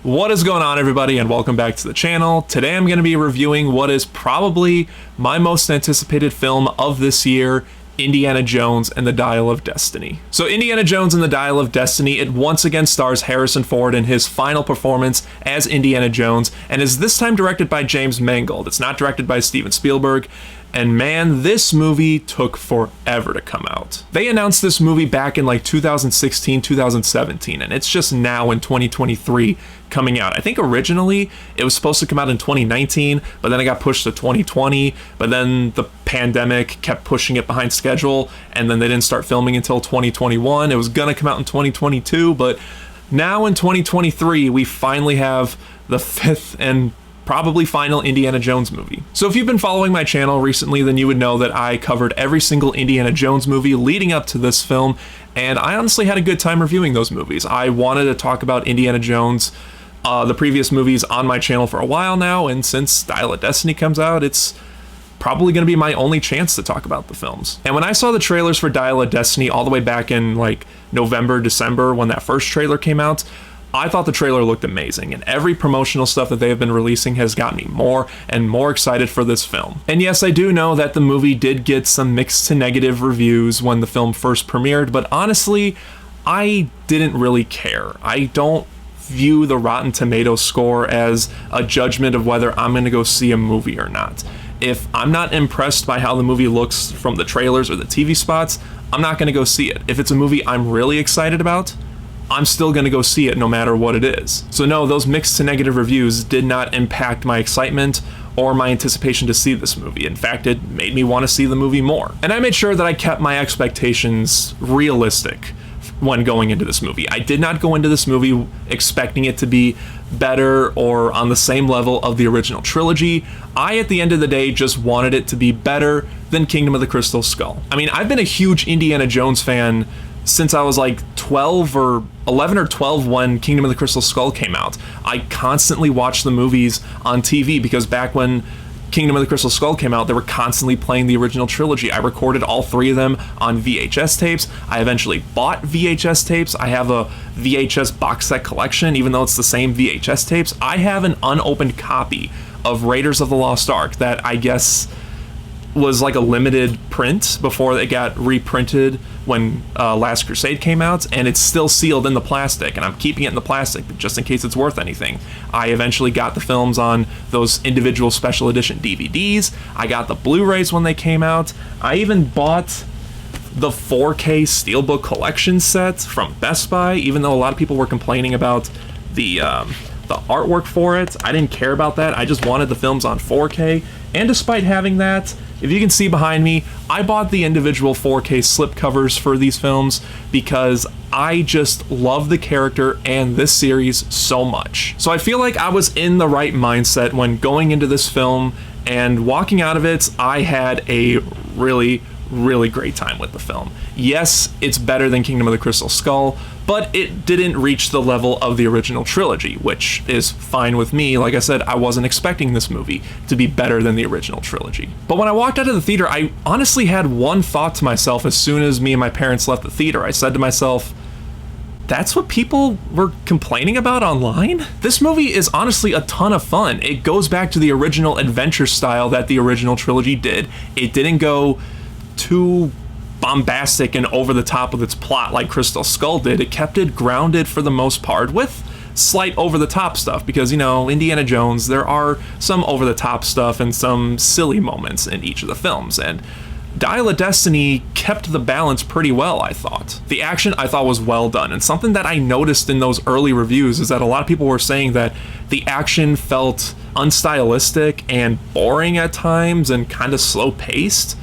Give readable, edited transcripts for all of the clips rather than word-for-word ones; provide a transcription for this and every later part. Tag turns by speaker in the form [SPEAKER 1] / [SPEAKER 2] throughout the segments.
[SPEAKER 1] What is going on, everybody, and welcome back to the channel. Today I'm going to be reviewing what is probably my most anticipated film of this year, Indiana Jones and the Dial of Destiny. So Indiana Jones and the Dial of Destiny, it once again stars Harrison Ford in his final performance as Indiana Jones, and is this time directed by James Mangold. It's not directed by Steven Spielberg. And man, this movie took forever to come out. They announced this movie back in like 2016, 2017, and it's just now in 2023 coming out. I think originally it was supposed to come out in 2019, but then it got pushed to 2020, but then the pandemic kept pushing it behind schedule, and then they didn't start filming until 2021. It was gonna come out in 2022, but now in 2023, we finally have the fifth and probably final Indiana Jones movie. So if you've been following my channel recently, then you would know that I covered every single Indiana Jones movie leading up to this film, and I honestly had a good time reviewing those movies. I wanted to talk about Indiana Jones, the previous movies on my channel for a while now, and since Dial of Destiny comes out, it's probably going to be my only chance to talk about the films. And when I saw the trailers for Dial of Destiny all the way back in like November, December, when that first trailer came out, I thought the trailer looked amazing, and every promotional stuff that they have been releasing has got me more and more excited for this film. And yes, I do know that the movie did get some mixed to negative reviews when the film first premiered, but honestly, I didn't really care. I don't view the Rotten Tomatoes score as a judgment of whether I'm going to go see a movie or not. If I'm not impressed by how the movie looks from the trailers or the TV spots, I'm not going to go see it. If it's a movie I'm really excited about, I'm still going to go see it no matter what it is. So no, those mixed to negative reviews did not impact my excitement or my anticipation to see this movie. In fact, it made me want to see the movie more. And I made sure that I kept my expectations realistic when going into this movie. I did not go into this movie expecting it to be better or on the same level of the original trilogy. I, at the end of the day, just wanted it to be better than Kingdom of the Crystal Skull. I mean, I've been a huge Indiana Jones fan since I was like 11 or 12 when Kingdom of the Crystal Skull came out. I constantly watched the movies on TV because back when Kingdom of the Crystal Skull came out, they were constantly playing the original trilogy. I recorded all three of them on VHS tapes. I eventually bought VHS tapes. I have a VHS box set collection, even though it's the same VHS tapes. I have an unopened copy of Raiders of the Lost Ark that I guess was like a limited print before it got reprinted when Last Crusade came out, and it's still sealed in the plastic, and I'm keeping it in the plastic just in case it's worth anything. I eventually got the films on those individual special edition DVDs. I got the Blu-rays when they came out. I even bought the 4K Steelbook collection set from Best Buy, even though a lot of people were complaining about the artwork for it. I didn't care about that. I just wanted the films on 4K, and despite having that, if you can see behind me, I bought the individual 4K slipcovers for these films because I just love the character and this series so much. So I feel like I was in the right mindset when going into this film, and walking out of it, I had a really great time with the film. Yes, it's better than Kingdom of the Crystal Skull, but it didn't reach the level of the original trilogy, which is fine with me. Like I said, I wasn't expecting this movie to be better than the original trilogy. But when I walked out of the theater, I honestly had one thought to myself as soon as me and my parents left the theater. I said to myself, that's what people were complaining about online? This movie is honestly a ton of fun. It goes back to the original adventure style that the original trilogy did. It didn't go too bombastic and over the top with its plot like Crystal Skull did. It kept it grounded for the most part, with slight over the top stuff, because, you know, Indiana Jones, there are some over the top stuff and some silly moments in each of the films, and Dial of Destiny kept the balance pretty well, I thought. The action, I thought, was well done, and something that I noticed in those early reviews is that a lot of people were saying that the action felt unstylistic and boring at times and kind of slow-paced.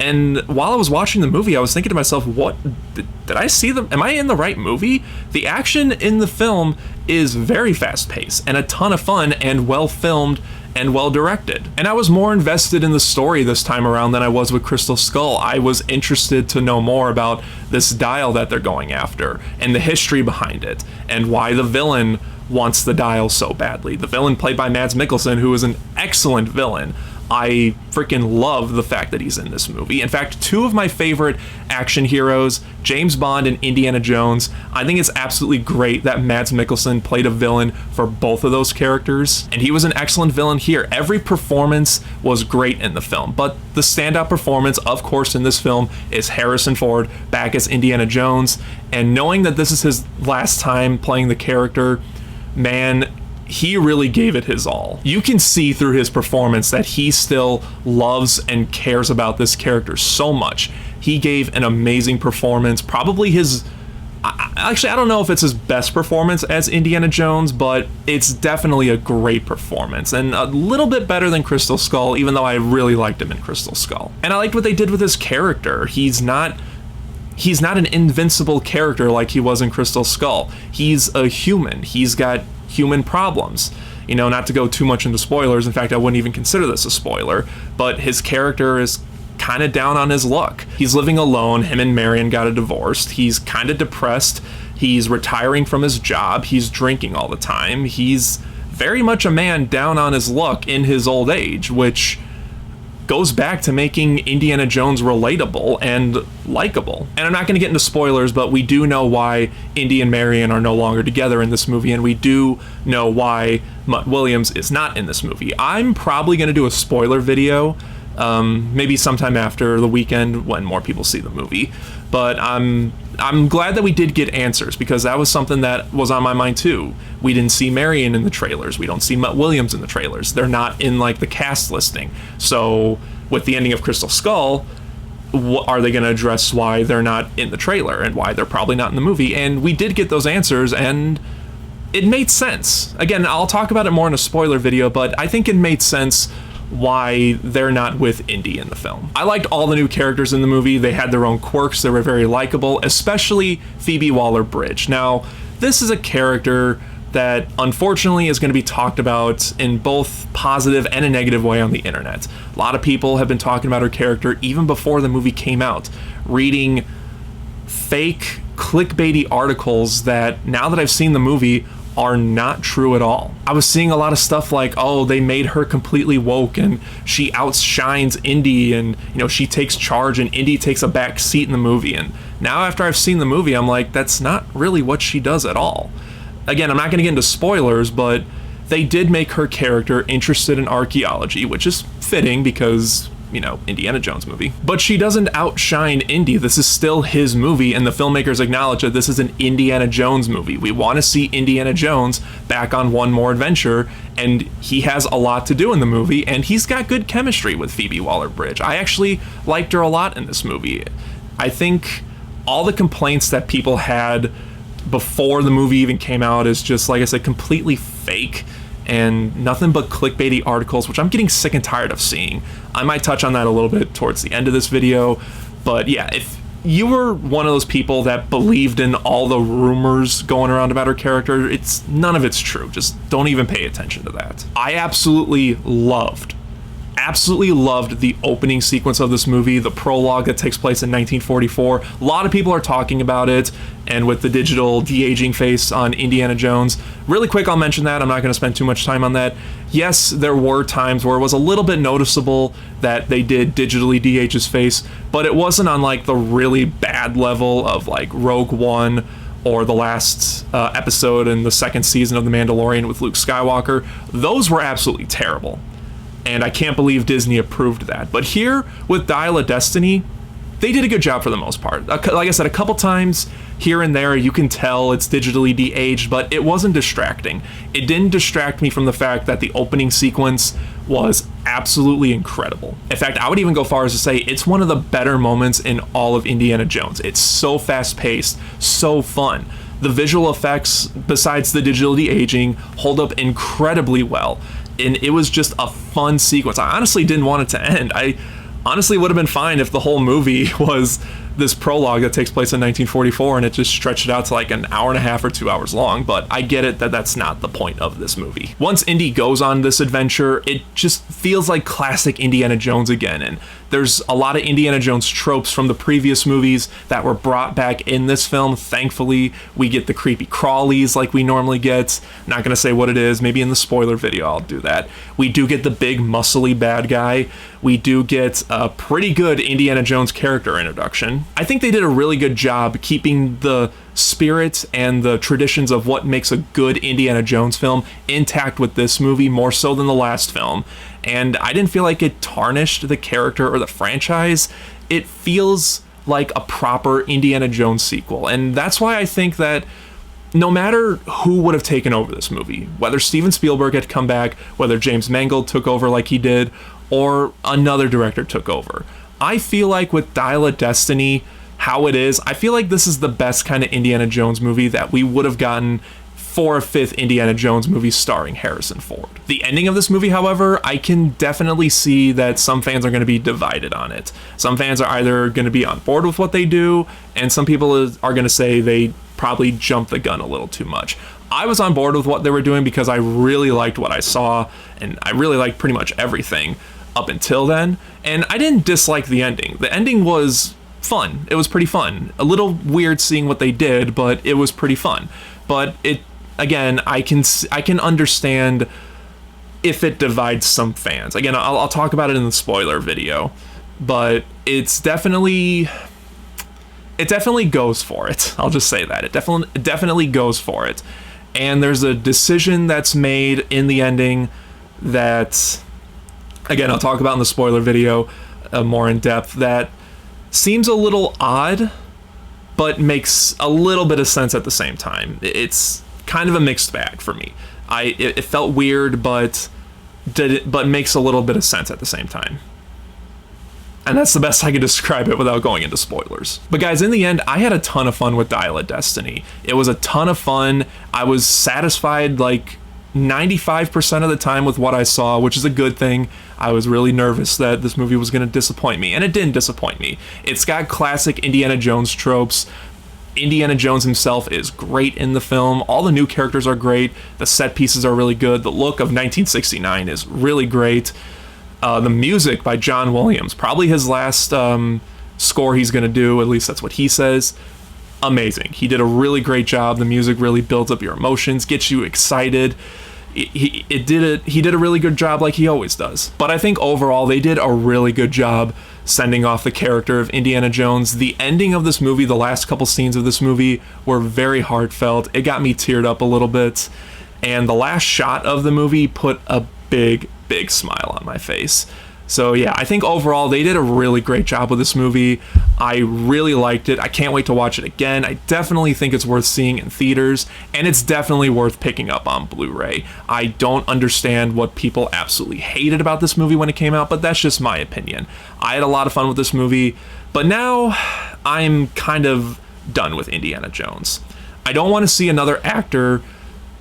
[SPEAKER 1] And while I was watching the movie, I was thinking to myself, what, did I see them? Am I in the right movie? The action in the film is very fast-paced and a ton of fun and well-filmed and well-directed. And I was more invested in the story this time around than I was with Crystal Skull. I was interested to know more about this dial that they're going after and the history behind it and why the villain wants the dial so badly. The villain played by Mads Mikkelsen, who is an excellent villain. I freaking love the fact that he's in this movie. In fact, two of my favorite action heroes, James Bond and Indiana Jones, I think it's absolutely great that Mads Mikkelsen played a villain for both of those characters, and he was an excellent villain here. Every performance was great in the film, but the standout performance, of course, in this film is Harrison Ford back as Indiana Jones, and knowing that this is his last time playing the character, man, he really gave it his all. You can see through his performance that he still loves and cares about this character so much. He gave an amazing performance, probably his... Actually, I don't know if it's his best performance as Indiana Jones, but it's definitely a great performance, and a little bit better than Crystal Skull, even though I really liked him in Crystal Skull. And I liked what they did with his character. He's not an invincible character like he was in Crystal Skull. He's a human. He's got human problems. You know, not to go too much into spoilers, in fact, I wouldn't even consider this a spoiler, but his character is kind of down on his luck. He's living alone. Him and Marion got a divorce. He's kind of depressed. He's retiring from his job. He's drinking all the time. He's very much a man down on his luck in his old age, which goes back to making Indiana Jones relatable and likable. And I'm not going to get into spoilers, but we do know why Indy and Marion are no longer together in this movie, and we do know why Mutt Williams is not in this movie. I'm probably going to do a spoiler video, maybe sometime after the weekend when more people see the movie. But I'm glad that we did get answers, because that was something that was on my mind too. We didn't see Marion in the trailers. We don't see Mutt Williams in the trailers. They're not in like the cast listing. So with the ending of Crystal Skull, are they going to address why they're not in the trailer and why they're probably not in the movie? And we did get those answers, and it made sense. Again, I'll talk about it more in a spoiler video, but I think it made sense why they're not with Indy in the film. I liked all the new characters in the movie. They had their own quirks. They were very likable, especially Phoebe Waller-Bridge. Now, this is a character that unfortunately is going to be talked about in both positive and a negative way on the internet. A lot of people have been talking about her character even before the movie came out, reading fake clickbaity articles that, now that I've seen the movie, are not true at all. I was seeing a lot of stuff like, oh, they made her completely woke and she outshines Indy, and you know, she takes charge and Indy takes a back seat in the movie. And now after I've seen the movie, I'm like, that's not really what she does at all. Again, I'm not going to get into spoilers, but they did make her character interested in archaeology, which is fitting because, you know, Indiana Jones movie. But she doesn't outshine Indy. This is still his movie, and the filmmakers acknowledge that this is an Indiana Jones movie. We want to see Indiana Jones back on one more adventure, and he has a lot to do in the movie, and he's got good chemistry with Phoebe Waller-Bridge. I actually liked her a lot in this movie. I think all the complaints that people had before the movie even came out is just, like I said, completely fake and nothing but clickbaity articles, which I'm getting sick and tired of seeing. I might touch on that a little bit towards the end of this video, but yeah, if you were one of those people that believed in all the rumors going around about her character, none of it's true. Just don't even pay attention to that. I absolutely loved the opening sequence of this movie, the prologue that takes place in 1944. A lot of people are talking about it, and with the digital de-aging face on Indiana Jones. Really quick, I'll mention that. I'm not going to spend too much time on that. Yes, there were times where it was a little bit noticeable that they did digitally de-age his face, but it wasn't on like the really bad level of like Rogue One or the last episode in the second season of The Mandalorian with Luke Skywalker. Those were absolutely terrible, and I can't believe Disney approved that. But here with Dial of Destiny, they did a good job for the most part. Like I said, a couple times here and there you can tell it's digitally de-aged, but it wasn't distracting. It didn't distract me from the fact that the opening sequence was absolutely incredible. In fact, I would even go far as to say it's one of the better moments in all of Indiana Jones. It's so fast-paced, so fun. The visual effects, besides the digital de-aging, hold up incredibly well, and it was just a fun sequence. I honestly didn't want it to end. I honestly would have been fine if the whole movie was this prologue that takes place in 1944, and it just stretched it out to like an hour and a half or 2 hours long. But I get it that that's not the point of this movie. Once Indy goes on this adventure, it just feels like classic Indiana Jones again, and there's a lot of Indiana Jones tropes from the previous movies that were brought back in this film. Thankfully, we get the creepy crawlies like we normally get. Not gonna say what it is, maybe in the spoiler video I'll do that. We do get the big muscly bad guy. We do get a pretty good Indiana Jones character introduction. I think they did a really good job keeping the spirit and the traditions of what makes a good Indiana Jones film intact with this movie, more so than the last film. And I didn't feel like it tarnished the character or the franchise. It feels like a proper Indiana Jones sequel. And that's why I think that no matter who would have taken over this movie, whether Steven Spielberg had come back, whether James Mangold took over like he did, or another director took over, I feel like with Dial of Destiny, how it is, I feel like this is the best kind of Indiana Jones movie that we would have gotten for a fifth Indiana Jones movie starring Harrison Ford. The ending of this movie, however, I can definitely see that some fans are going to be divided on it. Some fans are either going to be on board with what they do, and some people are going to say they probably jumped the gun a little too much. I was on board with what they were doing because I really liked what I saw, and I really liked pretty much everything up until then, and I didn't dislike the ending. The ending was fun. It was pretty fun. A little weird seeing what they did, but it was pretty fun. But it, again, I can understand if it divides some fans. Again, I'll talk about it in the spoiler video, but it definitely goes for it. I'll just say that. It definitely goes for it. And there's a decision that's made in the ending that, again, I'll talk about in the spoiler video more in depth, that seems a little odd, but makes a little bit of sense at the same time. It's kind of a mixed bag for me. It felt weird, but makes a little bit of sense at the same time. And that's the best I can describe it without going into spoilers. But guys, in the end, I had a ton of fun with Dial of Destiny. It was a ton of fun. I was satisfied like 95% of the time with what I saw, which is a good thing. I was really nervous that this movie was going to disappoint me, and it didn't disappoint me. It's got classic Indiana Jones tropes. Indiana Jones himself is great in the film. All the new characters are great. The set pieces are really good. The look of 1969 is really great. The music by John Williams, probably his last score he's going to do, at least that's what he says. Amazing. He did a really great job. The music really builds up your emotions, gets you excited. He did a really good job like he always does. But I think overall they did a really good job sending off the character of Indiana Jones. The ending of this movie, the last couple scenes of this movie were very heartfelt. It got me teared up a little bit. And the last shot of the movie put a big smile on my face. So yeah, I think overall they did a really great job with this movie. I really liked it. I can't wait to watch it again. I definitely think it's worth seeing in theaters, and it's definitely worth picking up on Blu-ray. I don't understand what people absolutely hated about this movie when it came out, but that's just my opinion. I had a lot of fun with this movie, but now I'm kind of done with Indiana Jones. I don't want to see another actor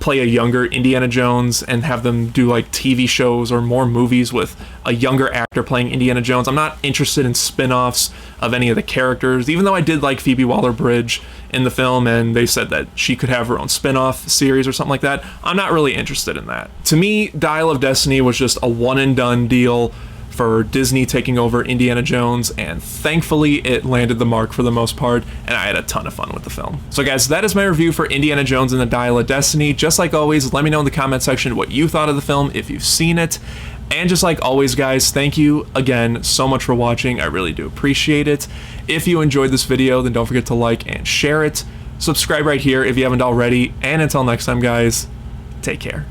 [SPEAKER 1] play a younger Indiana Jones and have them do like TV shows or more movies with a younger actor playing Indiana Jones. I'm not interested in spin-offs of any of the characters, even though I did like Phoebe Waller-Bridge in the film and they said that she could have her own spin-off series or something like that. I'm not really interested in that. To me, Dial of Destiny was just a one and done deal for Disney taking over Indiana Jones, and thankfully it landed the mark for the most part, and I had a ton of fun with the film. So guys, that is my review for Indiana Jones and the Dial of Destiny. Just like always, let me know in the comment section what you thought of the film if you've seen it. And just like always, guys, thank you again so much for watching. I really do appreciate it. If you enjoyed this video, then don't forget to like and share it. Subscribe right here if you haven't already, and until next time, guys, take care.